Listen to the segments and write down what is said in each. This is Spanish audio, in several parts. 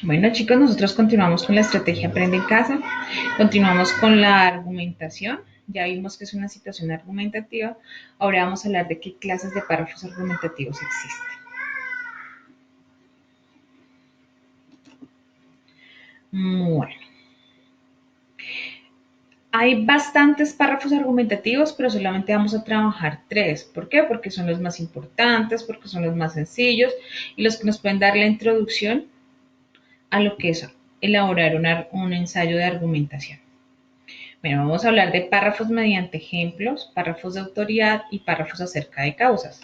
Bueno, chicos, nosotros continuamos con la estrategia Aprende en Casa, continuamos con la argumentación. Ya vimos que es una situación argumentativa. Ahora vamos a hablar de qué clases de párrafos argumentativos existen. Bueno, hay bastantes párrafos argumentativos, pero solamente vamos a trabajar tres. ¿Por qué? Porque son los más importantes, porque son los más sencillos y los que nos pueden dar la introducción a lo que es elaborar un ensayo de argumentación. Bueno, vamos a hablar de párrafos mediante ejemplos, párrafos de autoridad y párrafos acerca de causas.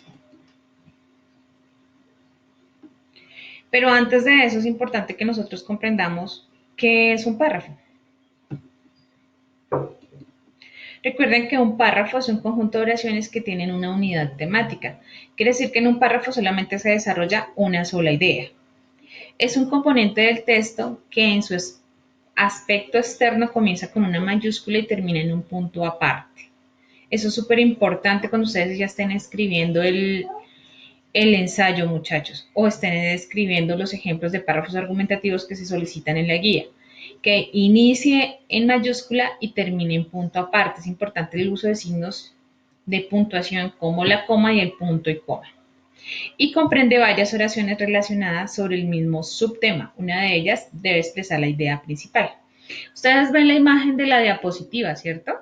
Pero antes de eso es importante que nosotros comprendamos qué es un párrafo. Recuerden que un párrafo es un conjunto de oraciones que tienen una unidad temática. Quiere decir que en un párrafo solamente se desarrolla una sola idea. Es un componente del texto que en su aspecto externo comienza con una mayúscula y termina en un punto aparte. Eso es súper importante cuando ustedes ya estén escribiendo el ensayo, muchachos, o estén escribiendo los ejemplos de párrafos argumentativos que se solicitan en la guía, que inicie en mayúscula y termine en punto aparte. Es importante el uso de signos de puntuación como la coma y el punto y coma. Y comprende varias oraciones relacionadas sobre el mismo subtema. Una de ellas debe expresar la idea principal. Ustedes ven la imagen de la diapositiva, ¿cierto?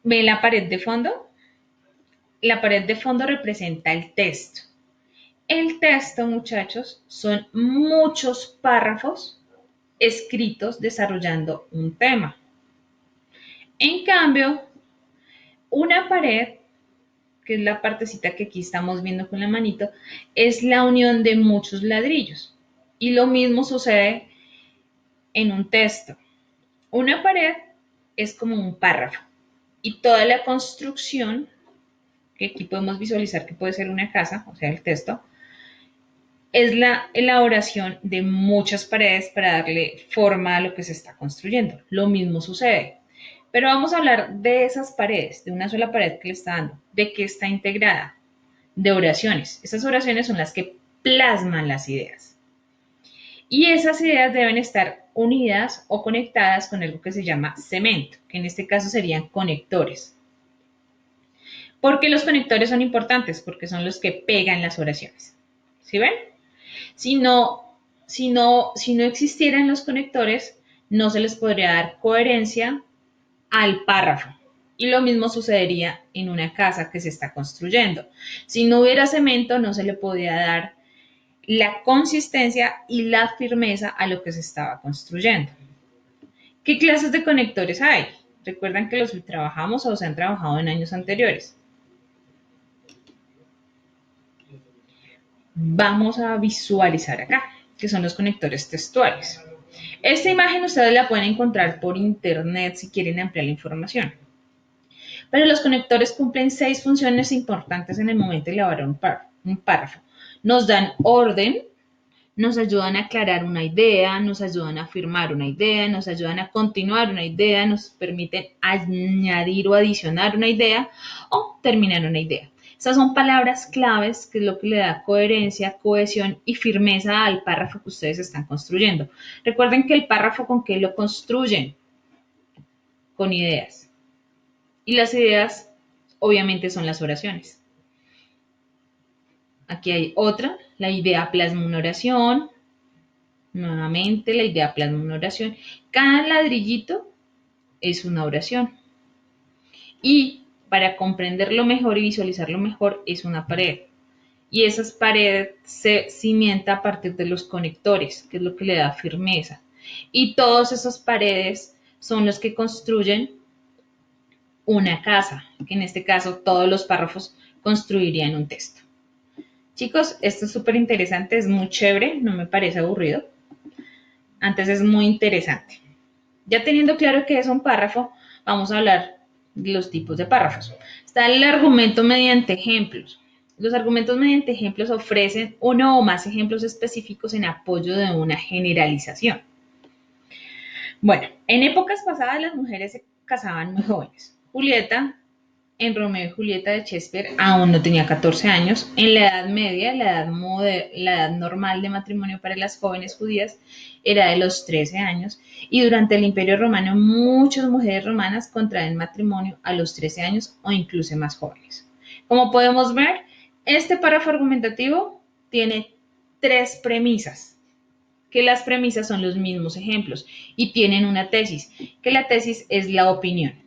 ¿Ven la pared de fondo? La pared de fondo representa el texto. El texto, muchachos, son muchos párrafos escritos desarrollando un tema. En cambio, una pared, que es la partecita que aquí estamos viendo con la manito, es la unión de muchos ladrillos. Y lo mismo sucede en un texto. Una pared es como un párrafo y toda la construcción, que aquí podemos visualizar que puede ser una casa, o sea, el texto, es la elaboración de muchas paredes para darle forma a lo que se está construyendo. Lo mismo sucede. Pero vamos a hablar de esas paredes, de una sola pared que le está dando, de qué está integrada, de oraciones. Esas oraciones son las que plasman las ideas. Y esas ideas deben estar unidas o conectadas con algo que se llama cemento, que en este caso serían conectores. ¿Por qué los conectores son importantes? Porque son los que pegan las oraciones. ¿Sí ven? Si no, si no existieran los conectores, no se les podría dar coherencia al párrafo. Y lo mismo sucedería en una casa que se está construyendo. Si no hubiera cemento, no se le podía dar la consistencia y la firmeza a lo que se estaba construyendo. ¿Qué clases de conectores hay? Recuerdan que los trabajamos o se han trabajado en años anteriores. Vamos a visualizar acá, que son los conectores textuales. Esta imagen ustedes la pueden encontrar por internet si quieren ampliar la información. Pero los conectores cumplen 6 funciones importantes en el momento de elaborar un párrafo. Nos dan orden, nos ayudan a aclarar una idea, nos ayudan a afirmar una idea, nos ayudan a continuar una idea, nos permiten añadir o adicionar una idea o terminar una idea. Estas son palabras claves, que es lo que le da coherencia, cohesión y firmeza al párrafo que ustedes están construyendo. Recuerden que el párrafo, ¿con qué lo construyen? Con ideas. Y las ideas, obviamente, son las oraciones. Aquí hay otra, la idea plasma una oración. Nuevamente, la idea plasma una oración. Cada ladrillito es una oración. Y para comprenderlo mejor y visualizarlo mejor, es una pared. Y esas paredes se cimienta a partir de los conectores, que es lo que le da firmeza. Y todas esas paredes son los que construyen una casa, que en este caso todos los párrafos construirían un texto. Chicos, esto es súper interesante, es muy chévere, no me parece aburrido. Antes es muy interesante. Ya teniendo claro qué es un párrafo, vamos a hablar de los tipos de párrafos. Está el argumento mediante ejemplos. Los argumentos mediante ejemplos ofrecen uno o más ejemplos específicos en apoyo de una generalización. Bueno, en épocas pasadas las mujeres se casaban muy jóvenes. Julieta En Romeo y Julieta de Shakespeare aún no tenía 14 años. En la Edad Media, la edad normal de matrimonio para las jóvenes judías era de los 13 años. Y durante el Imperio Romano, muchas mujeres romanas contraen matrimonio a los 13 años o incluso más jóvenes. Como podemos ver, este párrafo argumentativo tiene tres premisas, que las premisas son los mismos ejemplos y tienen una tesis, que la tesis es la opinión.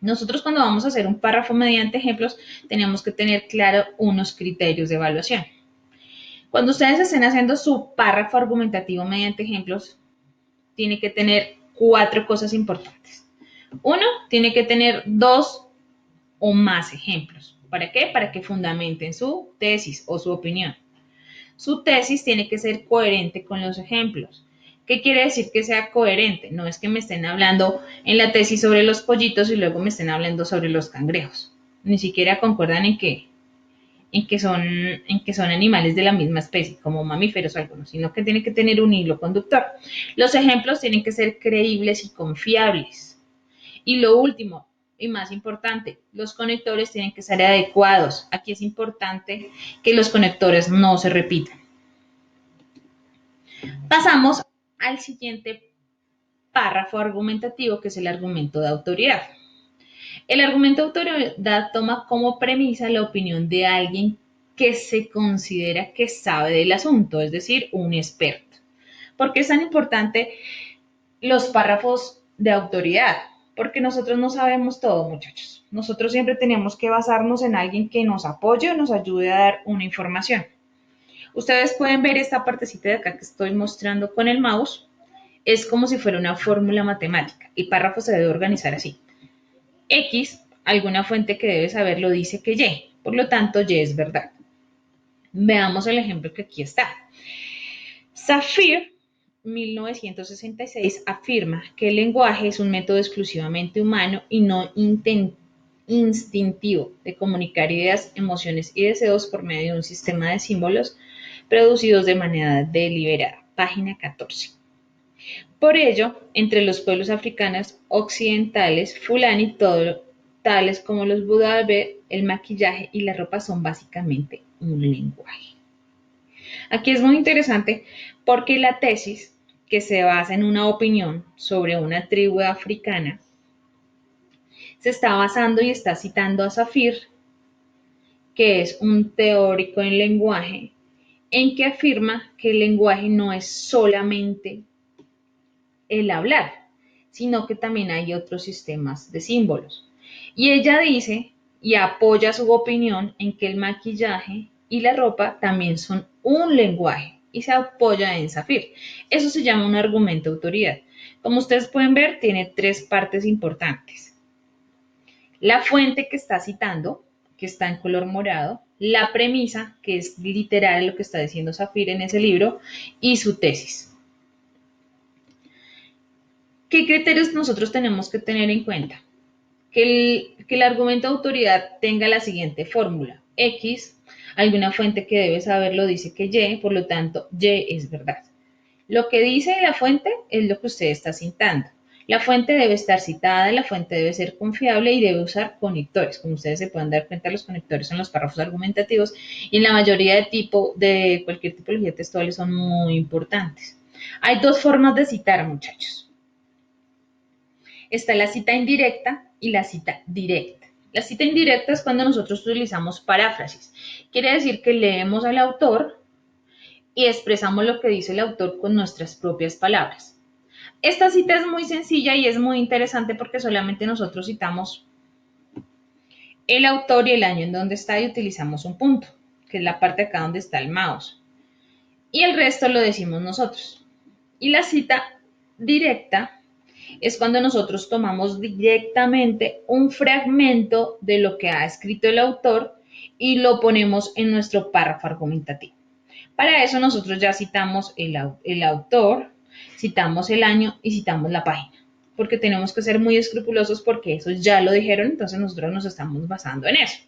Nosotros cuando vamos a hacer un párrafo mediante ejemplos, tenemos que tener claro unos criterios de evaluación. Cuando ustedes estén haciendo su párrafo argumentativo mediante ejemplos, tiene que tener cuatro cosas importantes. Uno, tiene que tener dos o más ejemplos. ¿Para qué? Para que fundamenten su tesis o su opinión. Su tesis tiene que ser coherente con los ejemplos. ¿Qué quiere decir que sea coherente? No es que me estén hablando en la tesis sobre los pollitos y luego me estén hablando sobre los cangrejos. Ni siquiera concuerdan en que son animales de la misma especie, como mamíferos o algunos, sino que tiene que tener un hilo conductor. Los ejemplos tienen que ser creíbles y confiables. Y lo último y más importante, los conectores tienen que ser adecuados. Aquí es importante que los conectores no se repitan. Pasamos al siguiente párrafo argumentativo, que es el argumento de autoridad. El argumento de autoridad toma como premisa la opinión de alguien que se considera que sabe del asunto, es decir, un experto. ¿Por qué es tan importante los párrafos de autoridad? Porque nosotros no sabemos todo, muchachos. Nosotros siempre tenemos que basarnos en alguien que nos apoye o nos ayude a dar una información. Ustedes pueden ver esta partecita de acá que estoy mostrando con el mouse. Es como si fuera una fórmula matemática. El párrafo se debe organizar así. X, alguna fuente que debe saberlo dice que Y, por lo tanto Y es verdad. Veamos el ejemplo que aquí está. Zafir, 1966, afirma que el lenguaje es un método exclusivamente humano y no instintivo de comunicar ideas, emociones y deseos por medio de un sistema de símbolos producidos de manera deliberada. Página 14. Por ello, entre los pueblos africanos occidentales, Fulani, tales como los Budabe, el maquillaje y la ropa son básicamente un lenguaje. Aquí es muy interesante porque la tesis, que se basa en una opinión sobre una tribu africana, se está basando y está citando a Zafir, que es un teórico en lenguaje, en que afirma que el lenguaje no es solamente el hablar, sino que también hay otros sistemas de símbolos. Y ella dice y apoya su opinión en que el maquillaje y la ropa también son un lenguaje y se apoya en Zafir. Eso se llama un argumento de autoridad. Como ustedes pueden ver, tiene tres partes importantes. La fuente que está citando, que está en color morado, la premisa, que es literal lo que está diciendo Zafir en ese libro, y su tesis. ¿Qué criterios nosotros tenemos que tener en cuenta? Que el argumento de autoridad tenga la siguiente fórmula. X, alguna fuente que debe saberlo dice que Y, por lo tanto, Y es verdad. Lo que dice la fuente es lo que usted está citando. La fuente debe estar citada, la fuente debe ser confiable y debe usar conectores. Como ustedes se pueden dar cuenta, los conectores son los párrafos argumentativos y en la mayoría de cualquier tipología textual son muy importantes. Hay dos formas de citar, muchachos. Está la cita indirecta y la cita directa. La cita indirecta es cuando nosotros utilizamos paráfrasis. Quiere decir que leemos al autor y expresamos lo que dice el autor con nuestras propias palabras. Esta cita es muy sencilla y es muy interesante porque solamente nosotros citamos el autor y el año en donde está y utilizamos un punto, que es la parte acá donde está el mouse. Y el resto lo decimos nosotros. Y la cita directa es cuando nosotros tomamos directamente un fragmento de lo que ha escrito el autor y lo ponemos en nuestro párrafo argumentativo. Para eso nosotros ya citamos el autor, citamos el año y citamos la página, porque tenemos que ser muy escrupulosos porque eso ya lo dijeron, entonces nosotros nos estamos basando en eso.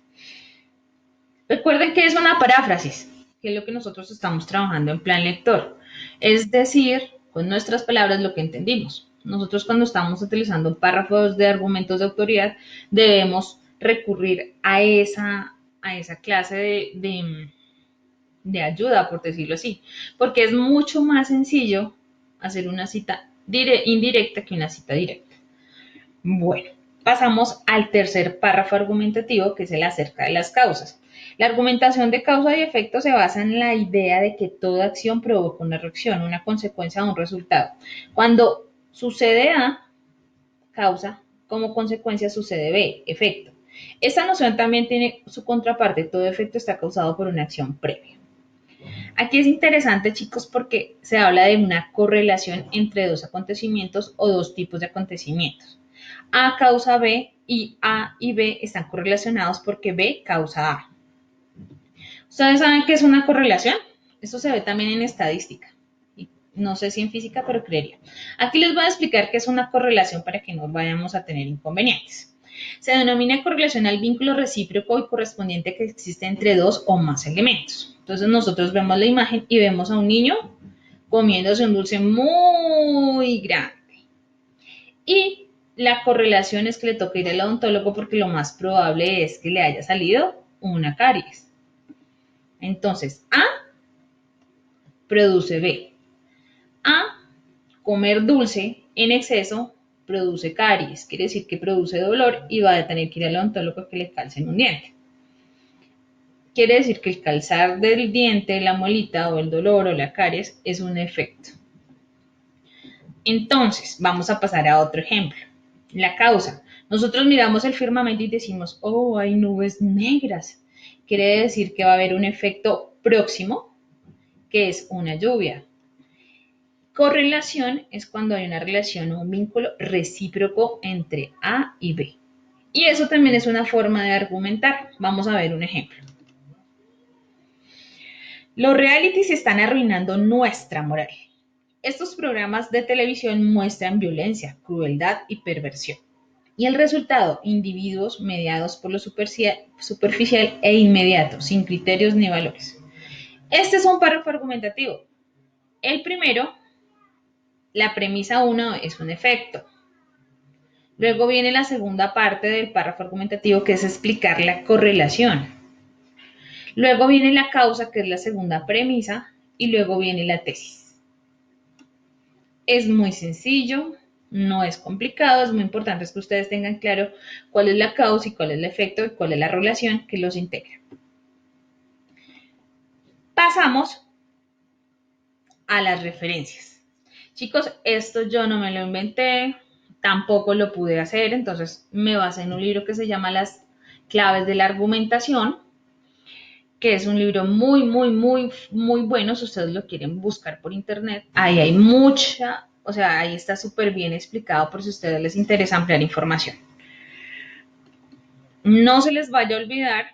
Recuerden que es una paráfrasis, que es lo que nosotros estamos trabajando en plan lector, es decir, con nuestras palabras lo que entendimos. Nosotros cuando estamos utilizando párrafos de argumentos de autoridad debemos recurrir a esa clase de ayuda, por decirlo así, porque es mucho más sencillo hacer una cita indirecta que una cita directa. Bueno, pasamos al tercer párrafo argumentativo, que es el acerca de las causas. La argumentación de causa y efecto se basa en la idea de que toda acción provoca una reacción, una consecuencia o un resultado. Cuando sucede A, causa, como consecuencia sucede B, efecto. Esta noción también tiene su contraparte, todo efecto está causado por una acción previa. Aquí es interesante, chicos, porque se habla de una correlación entre dos acontecimientos o dos tipos de acontecimientos. A causa B y A y B están correlacionados porque B causa A. ¿Ustedes saben qué es una correlación? Esto se ve también en estadística. No sé si en física, pero creería. Aquí les voy a explicar qué es una correlación para que no vayamos a tener inconvenientes. Se denomina correlación al vínculo recíproco y correspondiente que existe entre dos o más elementos. Entonces nosotros vemos la imagen y vemos a un niño comiéndose un dulce muy grande. Y la correlación es que le toca ir al odontólogo porque lo más probable es que le haya salido una caries. Entonces, A produce B. A, comer dulce en exceso produce caries, quiere decir que produce dolor y va a tener que ir al odontólogo que le calcen un diente. Quiere decir que el calzar del diente, la muelita o el dolor o la caries es un efecto. Entonces, vamos a pasar a otro ejemplo. La causa. Nosotros miramos el firmamento y decimos, oh, hay nubes negras. Quiere decir que va a haber un efecto próximo, que es una lluvia. Correlación es cuando hay una relación o un vínculo recíproco entre A y B. Y eso también es una forma de argumentar. Vamos a ver un ejemplo. Los realities están arruinando nuestra moral. Estos programas de televisión muestran violencia, crueldad y perversión. Y el resultado, individuos mediados por lo superficial e inmediato, sin criterios ni valores. Este es un párrafo argumentativo. El primero, la premisa 1 es un efecto. Luego viene la segunda parte del párrafo argumentativo, que es explicar la correlación. Luego viene la causa, que es la segunda premisa, y luego viene la tesis. Es muy sencillo, no es complicado, es muy importante que ustedes tengan claro cuál es la causa y cuál es el efecto y cuál es la relación que los integra. Pasamos a las referencias. Chicos, esto yo no me lo inventé, tampoco lo pude hacer, entonces me basé en un libro que se llama Las claves de la argumentación, que es un libro muy bueno si ustedes lo quieren buscar por internet. Ahí hay mucha, o sea, ahí está súper bien explicado por si a ustedes les interesa ampliar información. No se les vaya a olvidar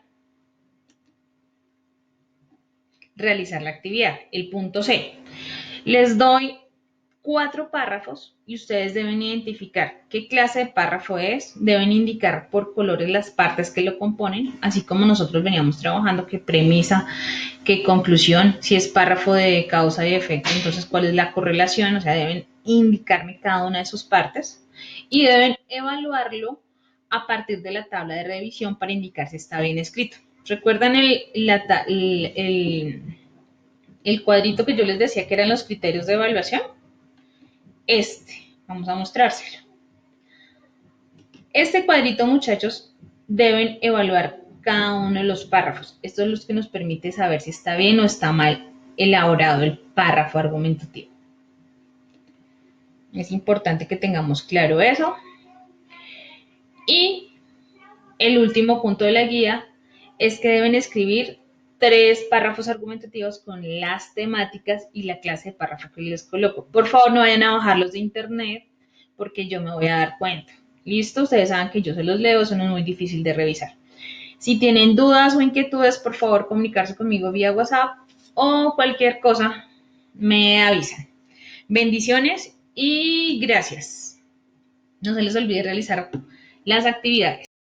realizar la actividad, el punto C. Les doy 4 párrafos y ustedes deben identificar qué clase de párrafo es, deben indicar por colores las partes que lo componen, así como nosotros veníamos trabajando, qué premisa, qué conclusión, si es párrafo de causa y efecto, entonces cuál es la correlación, o sea, deben indicarme cada una de sus partes y deben evaluarlo a partir de la tabla de revisión para indicar si está bien escrito. ¿Recuerdan el cuadrito que yo les decía que eran los criterios de evaluación? Vamos a mostrárselo. Este cuadrito, muchachos, deben evaluar cada uno de los párrafos. Esto es lo que nos permite saber si está bien o está mal elaborado el párrafo argumentativo. Es importante que tengamos claro eso. Y el último punto de la guía es que deben escribir 3 párrafos argumentativos con las temáticas y la clase de párrafo que les coloco. Por favor, no vayan a bajarlos de internet porque yo me voy a dar cuenta. ¿Listo? Ustedes saben que yo se los leo, eso no es muy difícil de revisar. Si tienen dudas o inquietudes, por favor, comunicarse conmigo vía WhatsApp o cualquier cosa, me avisan. Bendiciones y gracias. No se les olvide realizar las actividades.